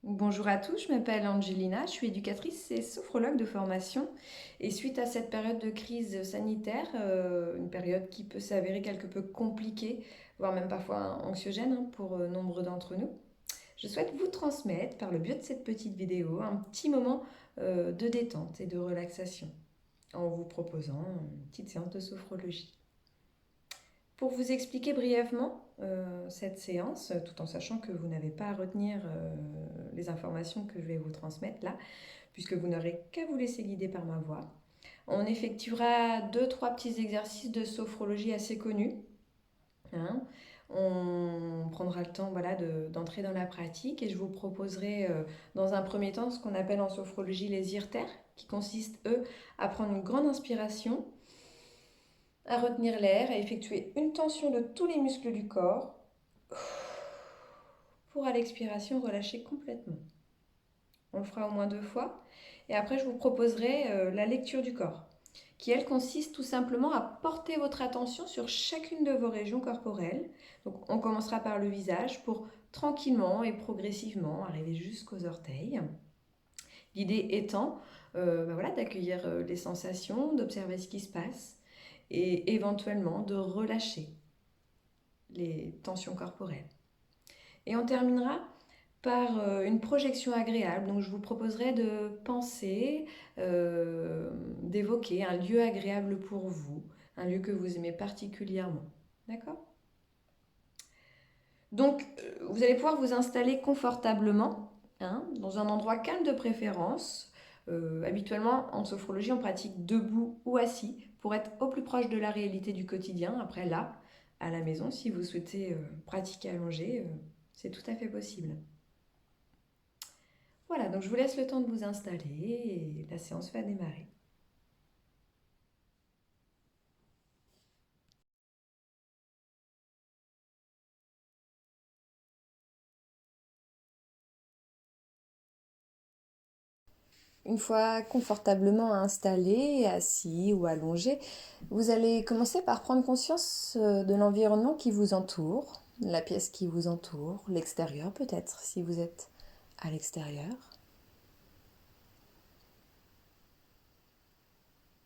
Bonjour à tous, je m'appelle Angelina, je suis éducatrice et sophrologue de formation. Et suite à cette période de crise sanitaire, une période qui peut s'avérer quelque peu compliquée, voire même parfois anxiogène pour nombre d'entre nous, je souhaite vous transmettre, par le biais de cette petite vidéo, un petit moment de détente et de relaxation en vous proposant une petite séance de sophrologie. Pour vous expliquer brièvement cette séance, tout en sachant que vous n'avez pas à retenir les informations que je vais vous transmettre là, puisque vous n'aurez qu'à vous laisser guider par ma voix, on effectuera deux, trois petits exercices de sophrologie assez connus. Hein. On prendra le temps d'entrer dans la pratique et je vous proposerai dans un premier temps ce qu'on appelle en sophrologie les IRTER, qui consistent, eux, à prendre une grande inspiration, à retenir l'air, à effectuer une tension de tous les muscles du corps, pour à l'expiration relâcher complètement. On le fera au moins deux fois. Et après, je vous proposerai la lecture du corps, qui elle consiste tout simplement à porter votre attention sur chacune de vos régions corporelles. Donc on commencera par le visage pour tranquillement et progressivement arriver jusqu'aux orteils. L'idée étant d'accueillir les sensations, d'observer ce qui se passe et éventuellement de relâcher les tensions corporelles. Et on terminera par une projection agréable. Donc je vous proposerai de penser, d'évoquer un lieu agréable pour vous, un lieu que vous aimez particulièrement. D'accord? Donc vous allez pouvoir vous installer confortablement, hein, dans un endroit calme de préférence. Habituellement, en sophrologie, on pratique debout ou assis pour être au plus proche de la réalité du quotidien. Après, là, à la maison, si vous souhaitez pratiquer allongé, c'est tout à fait possible. Voilà, donc je vous laisse le temps de vous installer et la séance va démarrer. Une fois confortablement installé, assis ou allongé, vous allez commencer par prendre conscience de l'environnement qui vous entoure, la pièce qui vous entoure, l'extérieur peut-être si vous êtes à l'extérieur.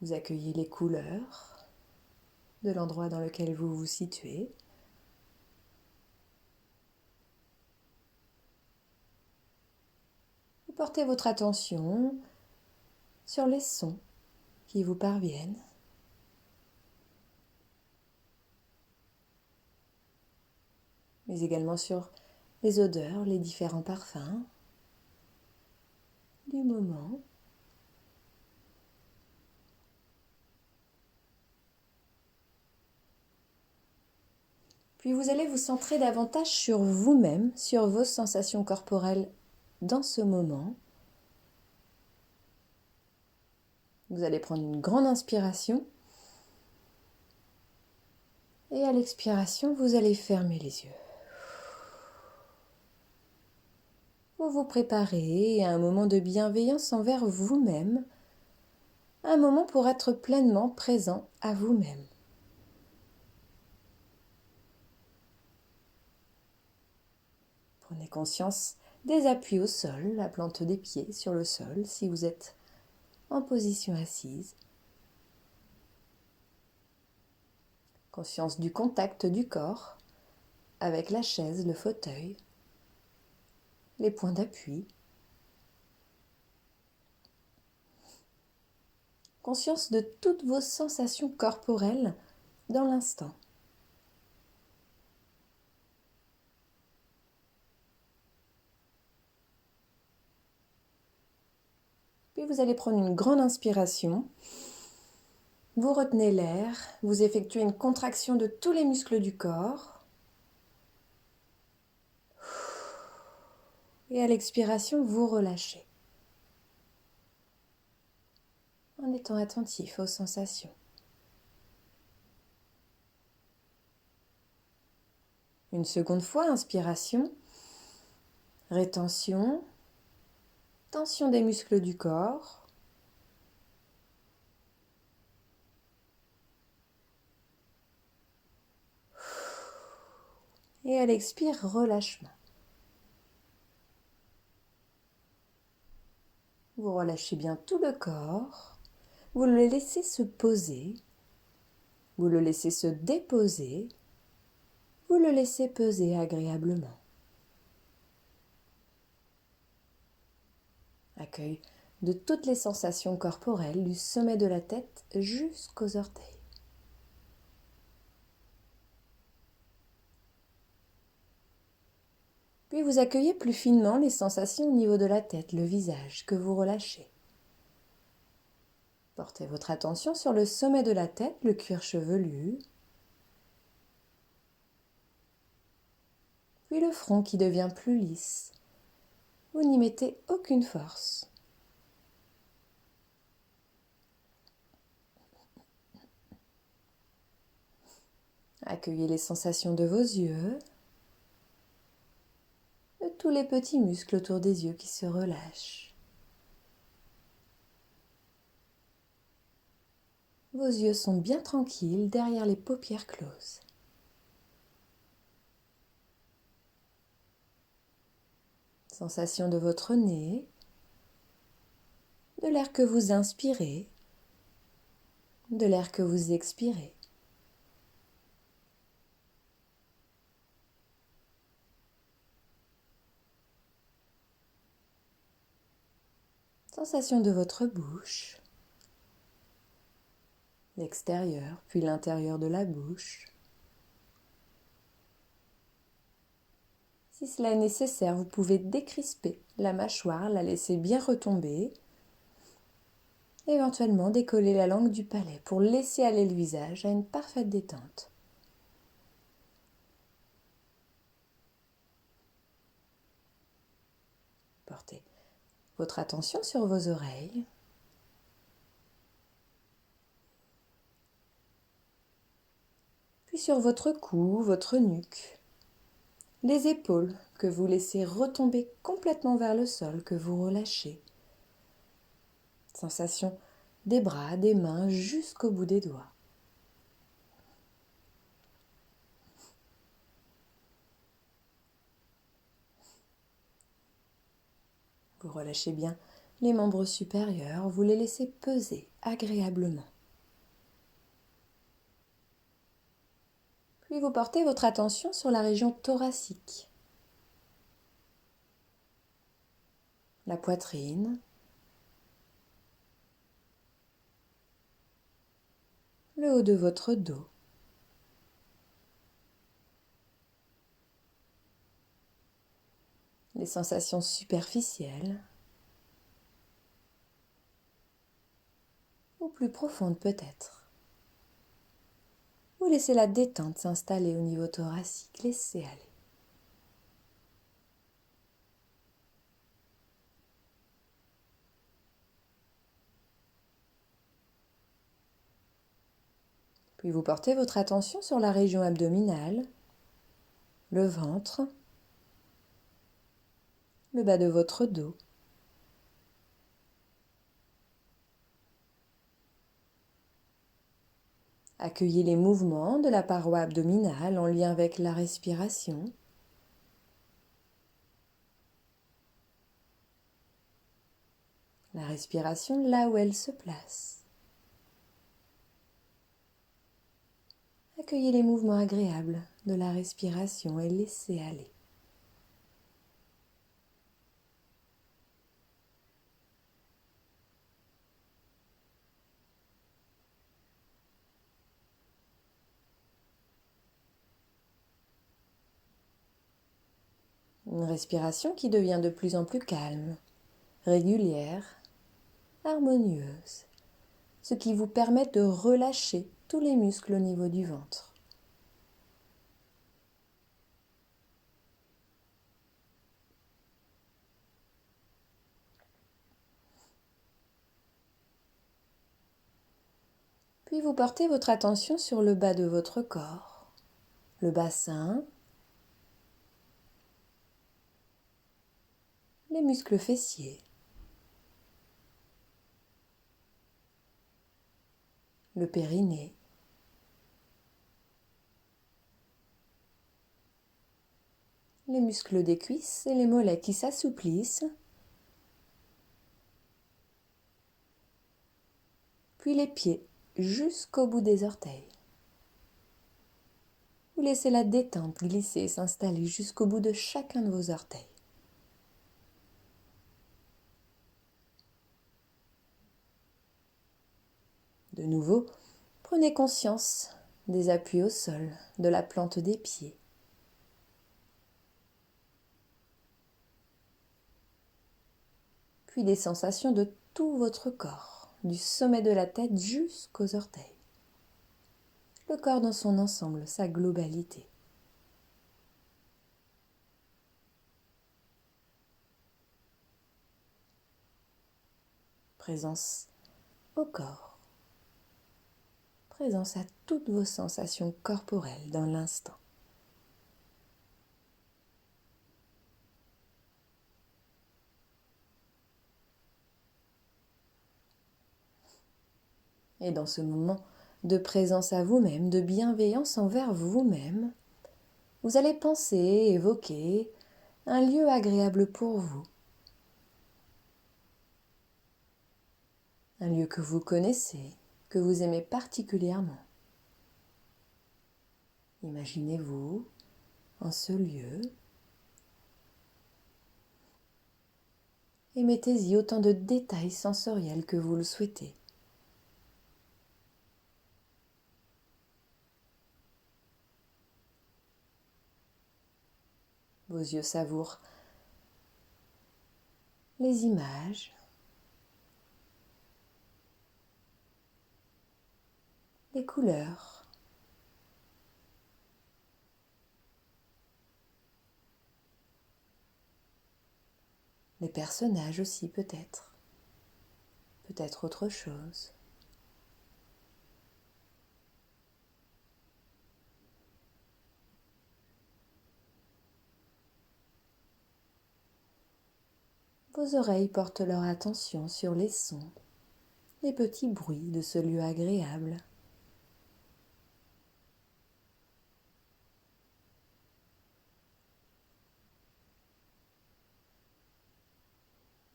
Vous accueillez les couleurs de l'endroit dans lequel vous vous situez. Vous portez votre attention sur les sons qui vous parviennent, mais également sur les odeurs, les différents parfums du moment. Puis vous allez vous centrer davantage sur vous-même, sur vos sensations corporelles dans ce moment. Vous allez prendre une grande inspiration et à l'expiration, vous allez fermer les yeux. Vous vous préparez à un moment de bienveillance envers vous-même, un moment pour être pleinement présent à vous-même. Prenez conscience des appuis au sol, la plante des pieds sur le sol si vous êtes en position assise. Conscience du contact du corps avec la chaise, le fauteuil, les points d'appui. Conscience de toutes vos sensations corporelles dans l'instant. Puis vous allez prendre une grande inspiration. Vous retenez l'air, vous effectuez une contraction de tous les muscles du corps. Et à l'expiration, vous relâchez. En étant attentif aux sensations. Une seconde fois, inspiration, rétention, tension des muscles du corps. Et à l'expire, relâchement. Vous relâchez bien tout le corps. Vous le laissez se poser. Vous le laissez se déposer. Vous le laissez peser agréablement. Accueil de toutes les sensations corporelles du sommet de la tête jusqu'aux orteils. Puis vous accueillez plus finement les sensations au niveau de la tête, le visage que vous relâchez. Portez votre attention sur le sommet de la tête, le cuir chevelu, puis le front qui devient plus lisse. Vous n'y mettez aucune force. Accueillez les sensations de vos yeux, de tous les petits muscles autour des yeux qui se relâchent. Vos yeux sont bien tranquilles derrière les paupières closes. Sensation de votre nez, de l'air que vous inspirez, de l'air que vous expirez. Sensation de votre bouche, l'extérieur puis l'intérieur de la bouche. Si cela est nécessaire, vous pouvez décrisper la mâchoire, la laisser bien retomber. Éventuellement décoller la langue du palais pour laisser aller le visage à une parfaite détente. Portez votre attention sur vos oreilles. Puis sur votre cou, votre nuque. Les épaules que vous laissez retomber complètement vers le sol, que vous relâchez. Sensation des bras, des mains jusqu'au bout des doigts. Vous relâchez bien les membres supérieurs, vous les laissez peser agréablement. Puis vous portez votre attention sur la région thoracique, la poitrine, le haut de votre dos. Les sensations superficielles ou plus profondes peut-être. Vous laissez la détente s'installer au niveau thoracique, laissez aller. Puis vous portez votre attention sur la région abdominale, le ventre, le bas de votre dos. Accueillez les mouvements de la paroi abdominale en lien avec la respiration. La respiration là où elle se place. Accueillez les mouvements agréables de la respiration et laissez aller. Une respiration qui devient de plus en plus calme, régulière, harmonieuse, ce qui vous permet de relâcher tous les muscles au niveau du ventre. Puis vous portez votre attention sur le bas de votre corps, le bassin, les muscles fessiers, le périnée, les muscles des cuisses et les mollets qui s'assouplissent puis les pieds jusqu'au bout des orteils. Vous laissez la détente glisser et s'installer jusqu'au bout de chacun de vos orteils. De nouveau, prenez conscience des appuis au sol, de la plante des pieds. Puis des sensations de tout votre corps, du sommet de la tête jusqu'aux orteils. Le corps dans son ensemble, sa globalité. Présence au corps. Présence à toutes vos sensations corporelles dans l'instant. Et dans ce moment de présence à vous-même, de bienveillance envers vous-même, vous allez penser, évoquer un lieu agréable pour vous. Un lieu que vous connaissez, que vous aimez particulièrement. Imaginez-vous en ce lieu et mettez-y autant de détails sensoriels que vous le souhaitez. Vos yeux savourent les images, les couleurs, les personnages aussi peut-être autre chose. Vos oreilles portent leur attention sur les sons, les petits bruits de ce lieu agréable.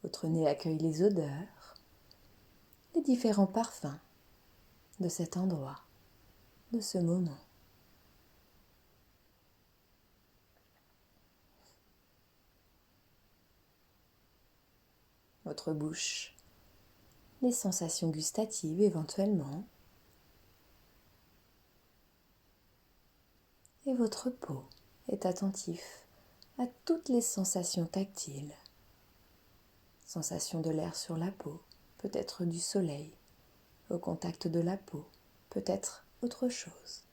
Votre nez accueille les odeurs, les différents parfums de cet endroit, de ce moment. Votre bouche, les sensations gustatives éventuellement, et votre peau est attentif à toutes les sensations tactiles. Sensation de l'air sur la peau, peut-être du soleil, au contact de la peau, peut-être autre chose.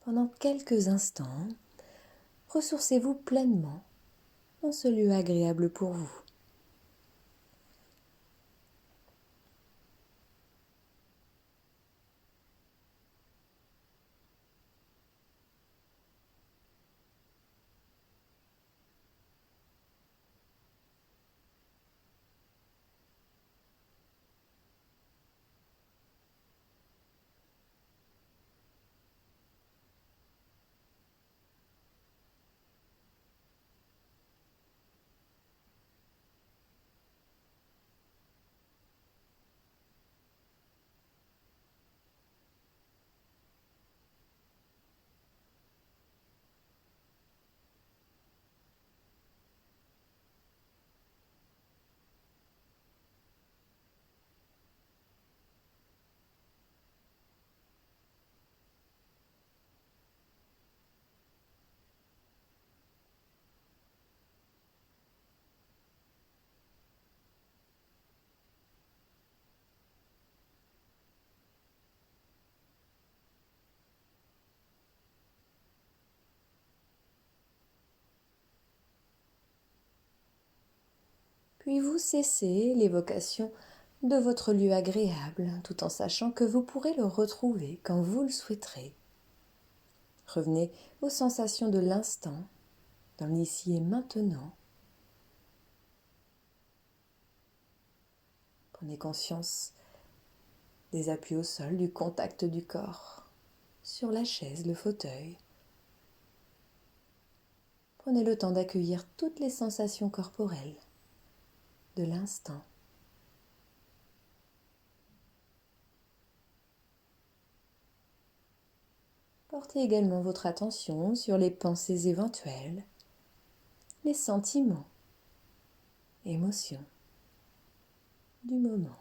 Pendant quelques instants, ressourcez-vous pleinement dans ce lieu agréable pour vous. Puis vous cessez l'évocation de votre lieu agréable, tout en sachant que vous pourrez le retrouver quand vous le souhaiterez. Revenez aux sensations de l'instant, dans l'ici et maintenant. Prenez conscience des appuis au sol, du contact du corps sur la chaise, le fauteuil. Prenez le temps d'accueillir toutes les sensations corporelles. de l'instant. Portez également votre attention sur les pensées éventuelles, les sentiments, émotions du moment.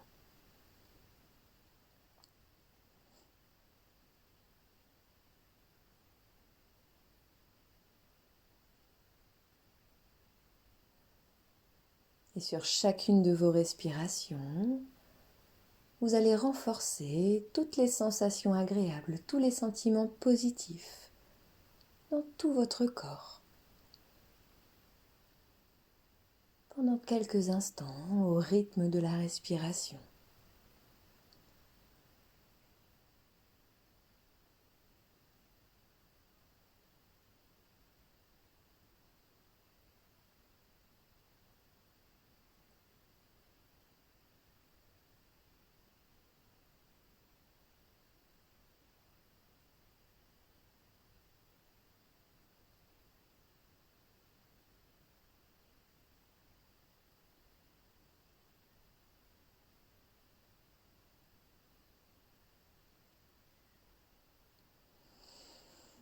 Et sur chacune de vos respirations, vous allez renforcer toutes les sensations agréables, tous les sentiments positifs dans tout votre corps. Pendant quelques instants, au rythme de la respiration.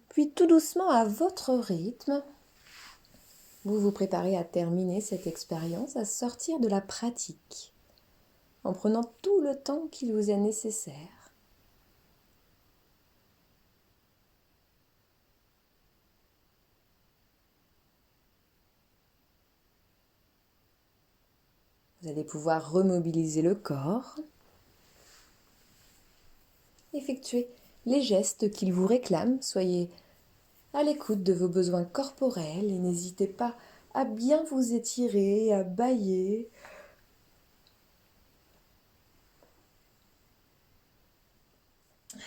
Puis tout doucement, à votre rythme, vous vous préparez à terminer cette expérience, à sortir de la pratique, en prenant tout le temps qu'il vous est nécessaire. Vous allez pouvoir remobiliser le corps, effectuer les gestes qu'il vous réclame, soyez à l'écoute de vos besoins corporels et n'hésitez pas à bien vous étirer, à bâiller,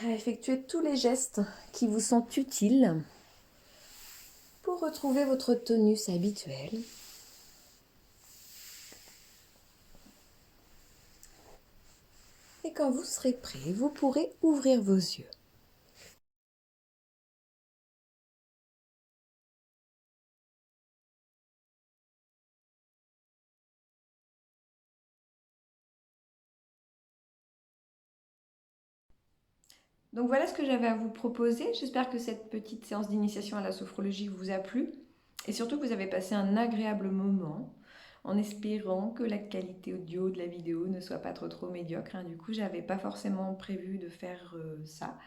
à effectuer tous les gestes qui vous sont utiles pour retrouver votre tonus habituel. Et quand vous serez prêt, vous pourrez ouvrir vos yeux. Donc voilà ce que j'avais à vous proposer. J'espère que cette petite séance d'initiation à la sophrologie vous a plu et surtout que vous avez passé un agréable moment en espérant que la qualité audio de la vidéo ne soit pas trop médiocre, hein. Du coup, j'avais pas forcément prévu de faire ça.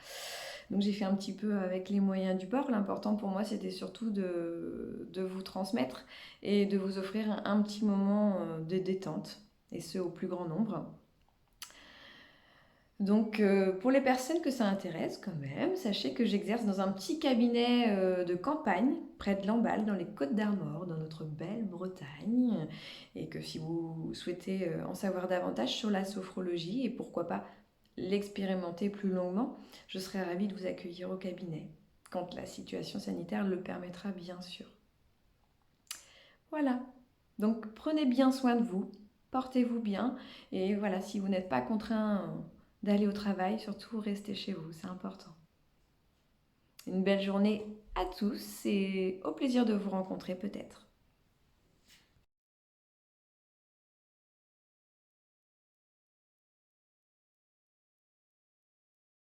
Donc j'ai fait un petit peu avec les moyens du bord. L'important pour moi, c'était surtout de vous transmettre et de vous offrir un petit moment de détente, et ce au plus grand nombre. Donc, pour les personnes que ça intéresse quand même, sachez que j'exerce dans un petit cabinet de campagne, près de Lamballe, dans les Côtes-d'Armor, dans notre belle Bretagne. Et que si vous souhaitez en savoir davantage sur la sophrologie et pourquoi pas l'expérimenter plus longuement, je serai ravie de vous accueillir au cabinet, quand la situation sanitaire le permettra bien sûr. Voilà, donc prenez bien soin de vous, portez-vous bien, et voilà, si vous n'êtes pas contraint d'aller au travail, surtout restez chez vous, c'est important. Une belle journée à tous et au plaisir de vous rencontrer peut-être.